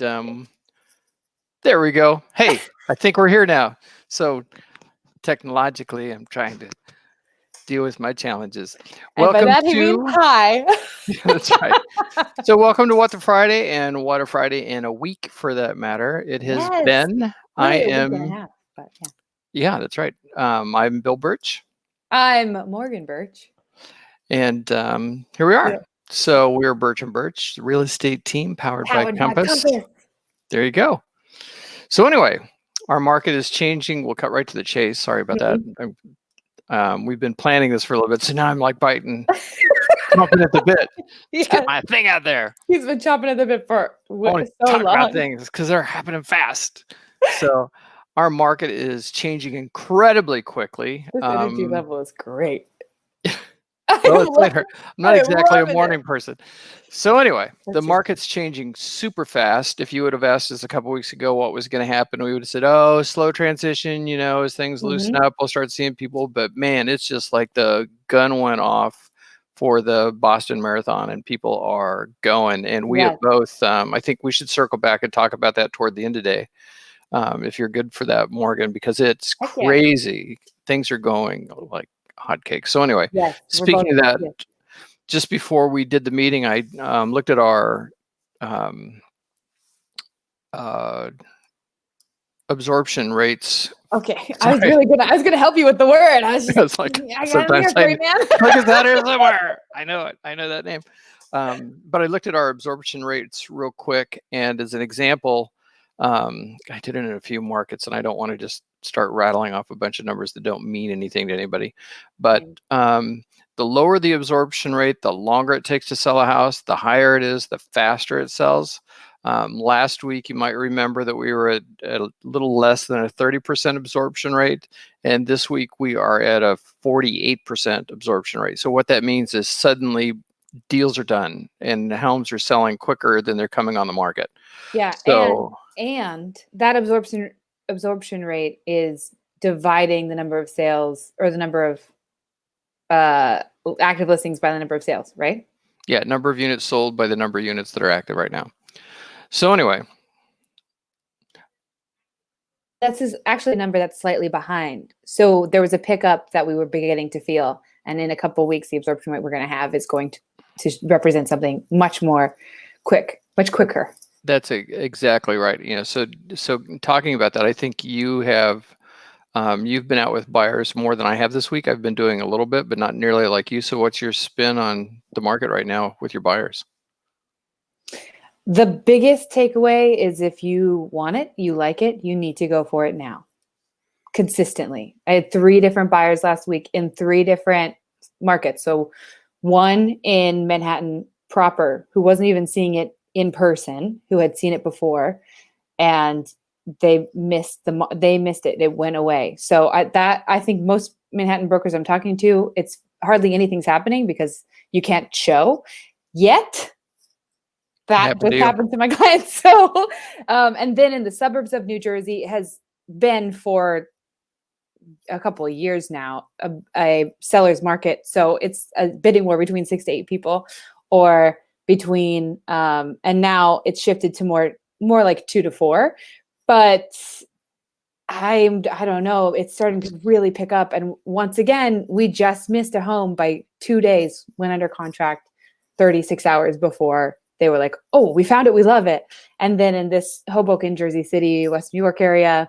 And there we go. Hey, I think we're here now. So technologically, I'm trying to deal with my challenges. And by Welcome that he means to hi. that's right. So welcome to What the Friday and What a Friday in a week for that matter. It has Yes. been. I Really, a week and a am. half, but yeah. Yeah, that's right. I'm Bill Birch, I'm Morgan Birch. and here we are. Yeah. So we're Birch and Birch, the real estate team powered by Compass. There you go. So anyway, our market is changing. We'll cut right to the chase. Sorry about that. We've been planning this for a little bit, so now I'm like chomping at the bit. Let's get my thing out there. He's been chomping at the bit for so talk long. about things because they're happening fast. So our market is changing incredibly quickly. This energy level is great. Well, it's later. I'm not exactly a morning person. So anyway, the market's changing super fast. If you would have asked us a couple weeks ago what was going to happen, we would have said, oh, slow transition, as things loosen up, we'll start seeing people. But man, it's just like the gun went off for the Boston Marathon and people are going. And we have both, I think we should circle back and talk about that toward the end of the day. If you're good for that, Morgan, because it's crazy. Things are going like hotcakes. So anyway, speaking of that, just before we did the meeting, I looked at our absorption rates. Okay, I was gonna help you with the word. I was just like, I got it here, great man. Look at that here somewhere. I know it. I know that name. But I looked at our absorption rates real quick, and as an example, I did it in a few markets, and I don't want to just start rattling off a bunch of numbers that don't mean anything to anybody. But the lower the absorption rate, the longer it takes to sell a house, the higher it is, the faster it sells. Last week, you might remember that we were at a little less than a 30% absorption rate. And this week, we are at a 48% absorption rate. So what that means is suddenly deals are done and homes are selling quicker than they're coming on the market. Yeah. So, and that absorption rate is dividing the number of sales or the number of active listings by the number of sales, right? Yeah, number of units sold by the number of units that are active right now. So anyway. That's actually a number that's slightly behind. So there was a pickup that we were beginning to feel. And in a couple of weeks, the absorption rate we're going to have is going to represent something much quicker. That's exactly right. So talking about that, I think you have, you've been out with buyers more than I have this week. I've been doing a little bit, but not nearly like you. So what's your spin on the market right now with your buyers? The biggest takeaway is if you want it, you like it, you need to go for it now. Consistently. I had 3 different buyers last week in 3 different markets. So one in Manhattan proper who wasn't even seeing it in person, who had seen it before, and they missed it. It went away. So I think most Manhattan brokers I'm talking to, it's hardly anything's happening because you can't show yet. That just happened to my clients. So, and then in the suburbs of New Jersey, it has been for a couple of years now a seller's market. So it's a bidding war between 6 to 8 people, or between and now it's shifted to more like 2 to 4. But I don't know. It's starting to really pick up. And once again, we just missed a home by 2 days, went under contract 36 hours before they were like, oh, we found it. We love it. And then in this Hoboken, Jersey City, West New York area,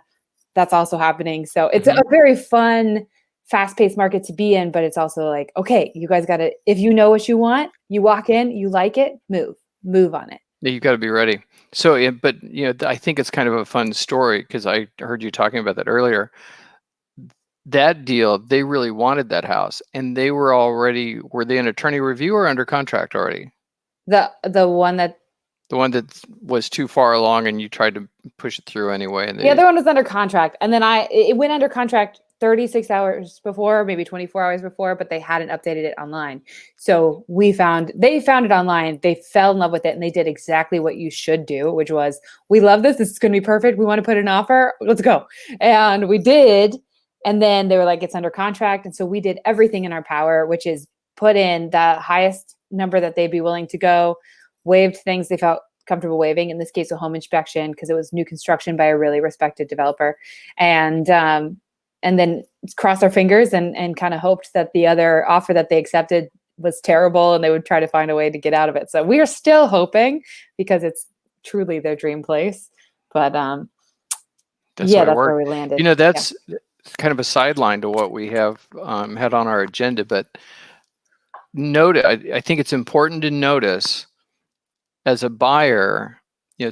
that's also happening. So it's a very fun, fast-paced market to be in, but it's also like, okay, you guys got to, if you know what you want, you walk in, you like it, move on it. Yeah, you've got to be ready. So, but I think it's kind of a fun story because I heard you talking about that earlier. That deal, they really wanted that house, and they were they in attorney review or under contract already? The one that was too far along, and you tried to push it through anyway. And the other one was under contract, and then it went under contract 36 hours before, maybe 24 hours before, but they hadn't updated it online. So they found it online. They fell in love with it, and they did exactly what you should do, which was, we love this. This is going to be perfect. We want to put an offer. Let's go. And we did. And then they were like, it's under contract. And so we did everything in our power, which is put in the highest number that they'd be willing to go, waived things they felt comfortable waiving. In this case, a home inspection, because it was new construction by a really respected developer. And then cross our fingers and kind of hoped that the other offer that they accepted was terrible and they would try to find a way to get out of it. So we are still hoping, because it's truly their dream place. But That's that's where we landed. That's kind of a sideline to what we have had on our agenda, but I think it's important to notice as a buyer,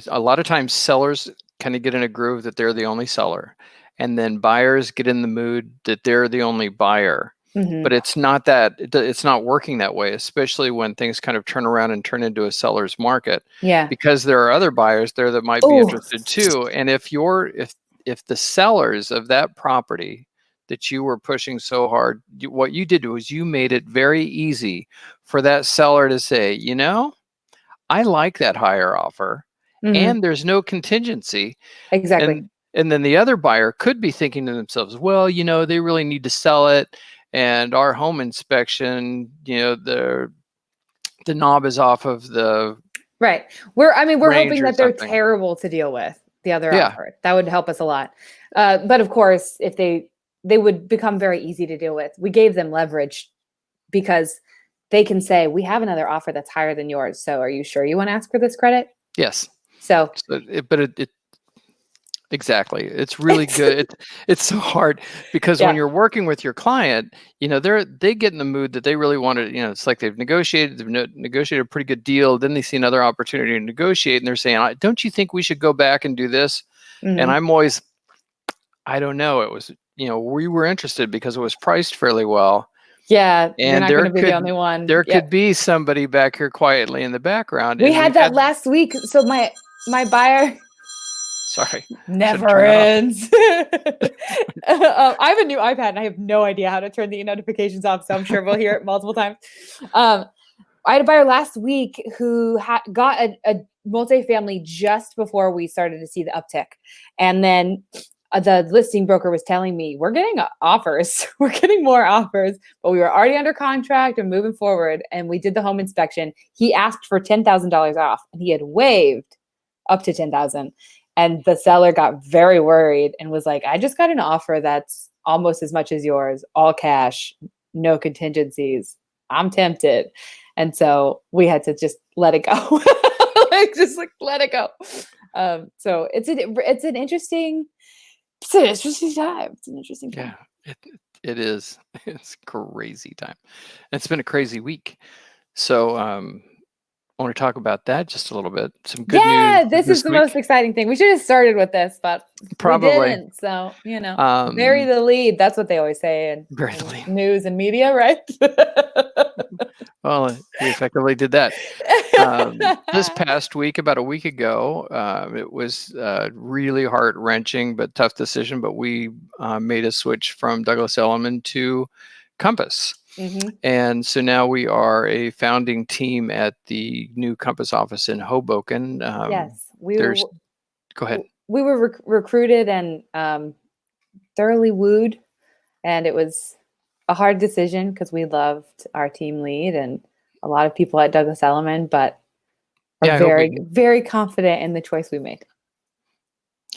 a lot of times sellers kind of get in a groove that they're the only seller, and then buyers get in the mood that they're the only buyer. Mm-hmm. But it's not that, it's not working that way, especially when things kind of turn around and turn into a seller's market. Yeah. Because there are other buyers there that might be interested too. And if the sellers of that property that you were pushing so hard, what you did was you made it very easy for that seller to say, I like that higher offer, and there's no contingency. Exactly. And then the other buyer could be thinking to themselves, well, they really need to sell it, and our home inspection, the knob is off of the right. We're hoping that they're something. Terrible to deal with, the other offer. That would help us a lot. But of course, if they would become very easy to deal with. We gave them leverage because they can say, we have another offer that's higher than yours. So are you sure you want to ask for this credit? Yes. So exactly. It's really good. It's so hard because when you're working with your client, they get in the mood that they really want to, it's like they've negotiated a pretty good deal. Then they see another opportunity to negotiate and they're saying, don't you think we should go back and do this? And I'm always, I don't know. It was, we were interested because it was priced fairly well. Yeah. And you're not going to be the only one. There could be somebody back here quietly in the background. We had that last week. So my buyer, sorry, never ends. I have a new iPad and I have no idea how to turn the notifications off. So I'm sure we'll hear it multiple times. I had a buyer last week who got a multifamily just before we started to see the uptick. And then the listing broker was telling me, we're getting offers. We're getting more offers, but we were already under contract and moving forward. And we did the home inspection. He asked for $10,000 off and he had waived up to $10,000. And the seller got very worried and was like, I just got an offer that's almost as much as yours, all cash, no contingencies. I'm tempted. And so we had to just let it go. Let it go. So it's an interesting time. It's an interesting time. Yeah, it is. It's crazy time. It's been a crazy week. So I want to talk about that just a little bit. Some good news. Yeah, this is the most exciting thing. We should have started with this, but probably we didn't. So, bury the lead. That's what they always say in news and media, right? Well, we effectively did that. This past week, about a week ago, it was really heart-wrenching but tough decision, but we made a switch from Douglas Elliman to Compass. And so now we are a founding team at the new Compass office in Hoboken. Yes. Go ahead. We were recruited and thoroughly wooed, and it was a hard decision because we loved our team lead and a lot of people at Douglas Elliman, but are very, very confident in the choice we made.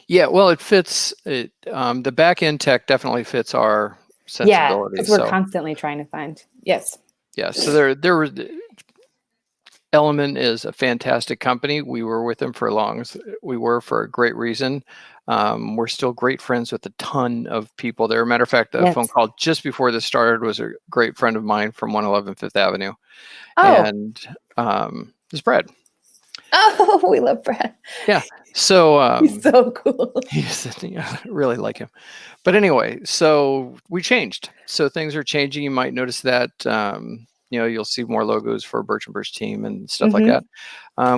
Yeah, well, it fits. The back end tech definitely fits our sensibility. Yeah, because we're constantly trying to find. Yes. Yeah. So there was. Element is a fantastic company. We were with them for for a great reason. We're still great friends with a ton of people there. Matter of fact, the phone call just before this started was a great friend of mine from 111 Fifth Avenue. Oh. And it's Brad. Oh, we love Brad. Yeah. So he's so cool. I really like him. But anyway, so we changed. So things are changing. You might notice that you'll see more logos for Birch & Birch team and stuff like that.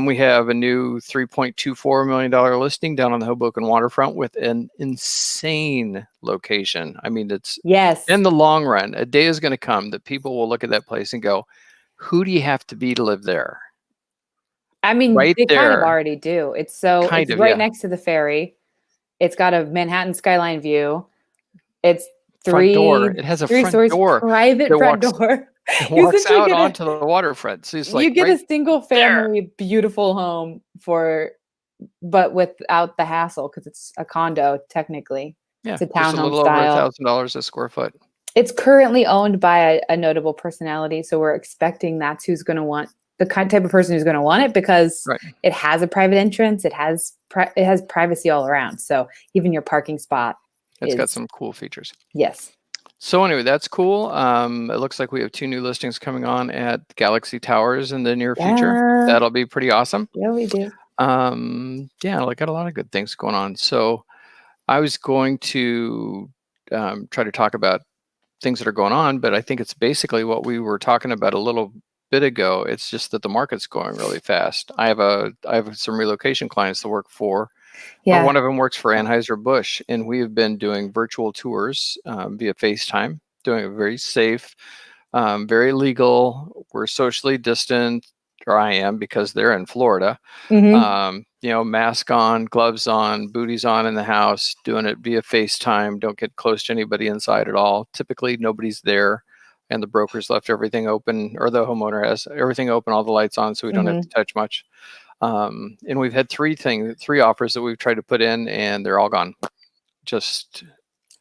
We have a new $3.24 million listing down on the Hoboken waterfront with an insane location. I mean, it's in the long run, a day is going to come that people will look at that place and go, who do you have to be to live there? I mean, they kind of already do. It's right next to the ferry. It's got a Manhattan skyline view. It's front door. It has a front door. Private front door. and You walks essentially out get onto the waterfront. So it's like a right single there. family beautiful home but without the hassle because it's a condo technically. Yeah, It's a just a townhome little over style. $1,000 a square foot. It's currently owned by a notable personality, so we're expecting that's who's going to want type of person who's going to want it because Right. it has a private entrance. It has privacy all around. So even your parking spot It's got is some cool features. yes. So anyway, that's cool. It looks like we have 2 new listings coming on at Galaxy Towers in the near future. Yeah. That'll be pretty awesome. Yeah, we do. Yeah, I got a lot of good things going on. So I was going to try to talk about things that are going on, but I think it's basically what we were talking about a little bit ago. It's just that the market's going really fast. I have some relocation clients to work for. Or Yeah. one of them works for Anheuser-Busch, and we have been doing virtual tours via FaceTime, doing it very safe, very legal. We're socially distant, or I am because they're in Florida. Mm-hmm. Mask on, gloves on, booties on in the house, doing it via FaceTime. Don't get close to anybody inside at all. Typically, nobody's there, and the broker's left everything open, or the homeowner has everything open, all the lights on, so we don't have to touch much. And we've had 3 offers that we've tried to put in, and they're all gone. Just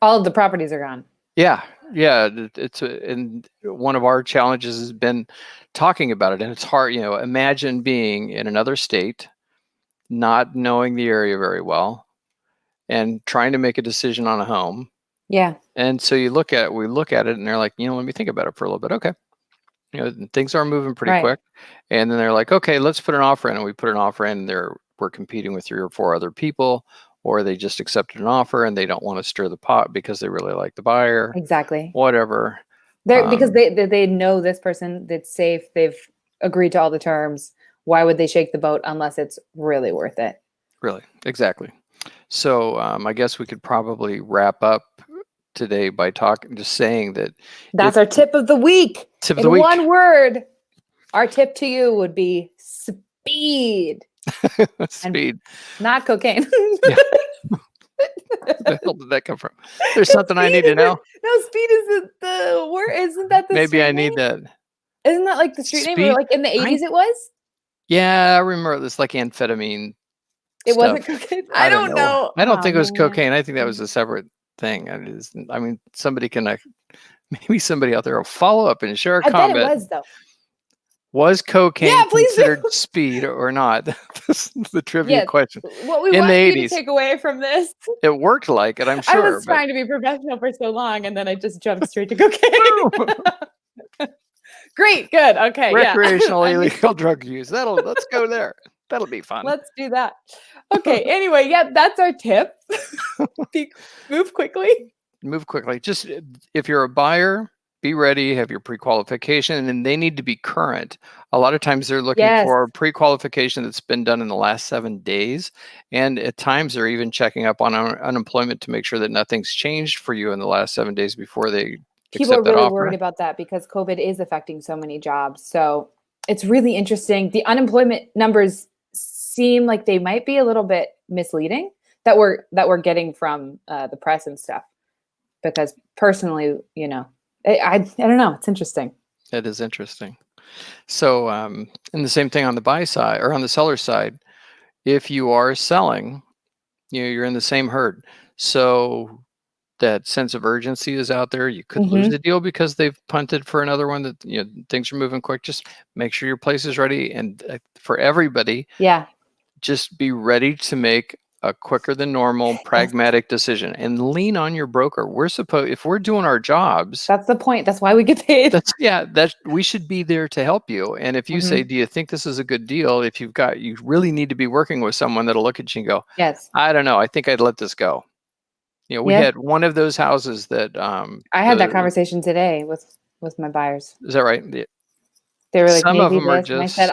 All of the properties are gone. yeah. And one of our challenges has been talking about it, and it's hard. Imagine being in another state, not knowing the area very well, and trying to make a decision on a home. Yeah. And so we look at it, and they're like, let me think about it for a little bit. Okay. Things are moving pretty Right. quick. And then they're like, okay, let's put an offer in. And we put an offer in. We're competing with 3 or 4 other people, or they just accepted an offer and they don't want to stir the pot because they really like the buyer, Exactly. whatever. Because they know this person, that's safe. They've agreed to all the terms. Why would they shake the boat unless it's really worth it? Really, exactly. So I guess we could probably wrap up today by just saying that That's our tip of the week. Tip of In the week. one word, our tip to you would be speed. Speed. Not cocaine. Yeah. Where the hell did that come from? There's something I need to know. No, speed isn't the word. Isn't that the Maybe street I name? need that. Isn't that like the street name? Or like in the 80s it was? Yeah, I remember this like amphetamine. It wasn't cocaine. I don't know. I don't think it was cocaine. I think that was a separate thing. Somebody can maybe somebody out there will follow up and share a comment. I bet it was though. Was cocaine considered speed or not? This is the trivia question. What we want you to take away from this. It worked like it, I'm sure. I was trying to be professional for so long, and then I just jumped straight to cocaine. Great, good, okay. Recreational illegal drug use. Let's go there. That'll be fun. Let's do that. Okay. Anyway, that's our tip. Move quickly. Move quickly. Just if you're a buyer, be ready, have your pre-qualification, and they need to be current. A lot of times they're looking for a pre-qualification that's been done in the last 7 days. And at times they're even checking up on unemployment to make sure that nothing's changed for you in the last 7 days before they People are accept that really offer. worried about that because COVID is affecting so many jobs. So it's really interesting. The unemployment numbers seem like they might be a little bit misleading that we're getting from the press and stuff. Because personally, I don't know. It's interesting. It is interesting. So, and the same thing on the buy side or on the seller side. If you are selling, you're in the same herd. So that sense of urgency is out there. You could lose the deal because they've punted for another one that, things are moving quick. Just make sure your place is ready. And for everybody, just be ready to make a quicker than normal pragmatic decision and lean on your broker. If we're doing our jobs, that's the point. That's why we get paid. We should be there to help you. And if you say, do you think this is a good deal? If you really need to be working with someone that'll look at you and go, yes, I don't know. I think I'd let this go. We had one of those houses that, I had that conversation today with my buyers. Is that right? They were like, maybe this. And I said,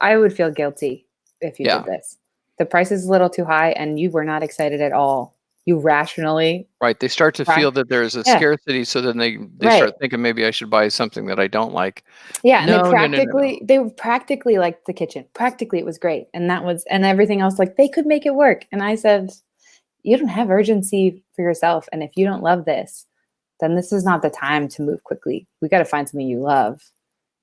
I would feel guilty if you did this. The price is a little too high and you were not excited at all. You rationally. Right. They start to feel that there's a scarcity. So then they start thinking maybe I should buy something that I don't like. Yeah. And they practically liked the kitchen. Practically it was great. And everything else, like they could make it work. And I said, you don't have urgency for yourself. And if you don't love this, then this is not the time to move quickly. We got to find something you love.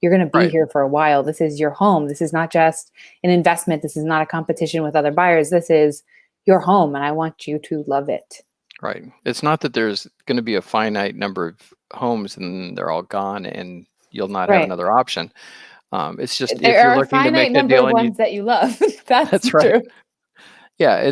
You're going to be Right. here for a while. This is your home. This is not just an investment. This is not a competition with other buyers. This is your home, and I want you to love it. Right. It's not that there's going to be a finite number of homes and they're all gone and you'll not have Right. another option. It's just if There you're are a looking to finite make a number deal of and you, ones that you love. That's that's right. true. Yeah,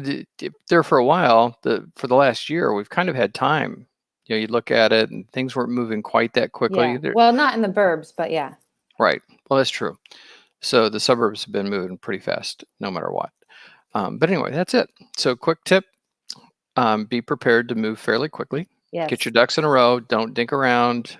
there for a while, for the last year, we've kind of had time. You look at it and things weren't moving quite that quickly. Yeah. Well, not in the burbs, but yeah. Right. Well, that's true. So the suburbs have been moving pretty fast, no matter what. But anyway, that's it. So quick tip, be prepared to move fairly quickly. Yes. Get your ducks in a row. Don't dink around.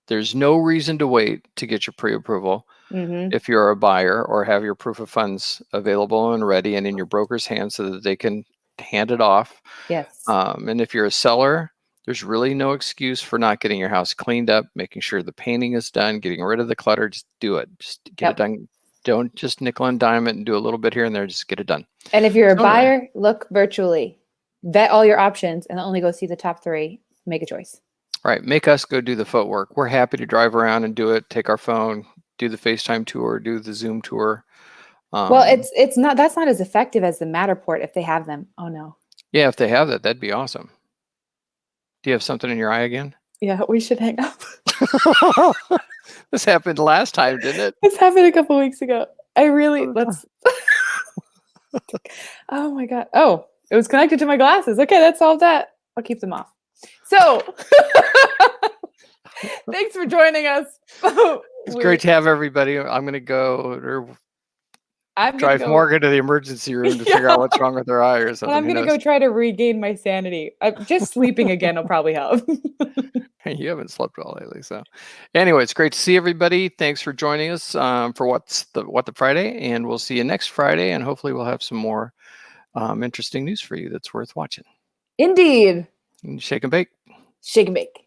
There's no reason to wait to get your pre-approval if you're a buyer, or have your proof of funds available and ready and in your broker's hands so that they can hand it off. Yes. And if you're a seller, there's really no excuse for not getting your house cleaned up, making sure the painting is done, getting rid of the clutter. Just do it. Just get it done. Don't just nickel and dime it and do a little bit here and there. Just get it done. And if you're a buyer, look virtually. Vet all your options and only go see the top 3. Make a choice. Right. Make us go do the footwork. We're happy to drive around and do it. Take our phone, do the FaceTime tour, do the Zoom tour. Well, it's not, that's not as effective as the Matterport if they have them. Oh no. Yeah, if they have that, that'd be awesome. Do you have something in your eye again? Yeah, we should hang up. This happened last time, didn't it? This happened a couple weeks ago. Let's. Oh my God. Oh, it was connected to my glasses. Okay, that solved that. I'll keep them off. So, thanks for joining us. It's great to have everybody. I'm going to go drive Morgan to the emergency room to figure out what's wrong with her eye or something. Well, I'm going to go try to regain my sanity. Just sleeping again will probably help. You haven't slept well lately, so anyway, it's great to see everybody. Thanks for joining us for What the Friday, and we'll see you next Friday, and hopefully we'll have some more interesting news for you that's worth watching. Indeed. Shake and bake. Shake and bake.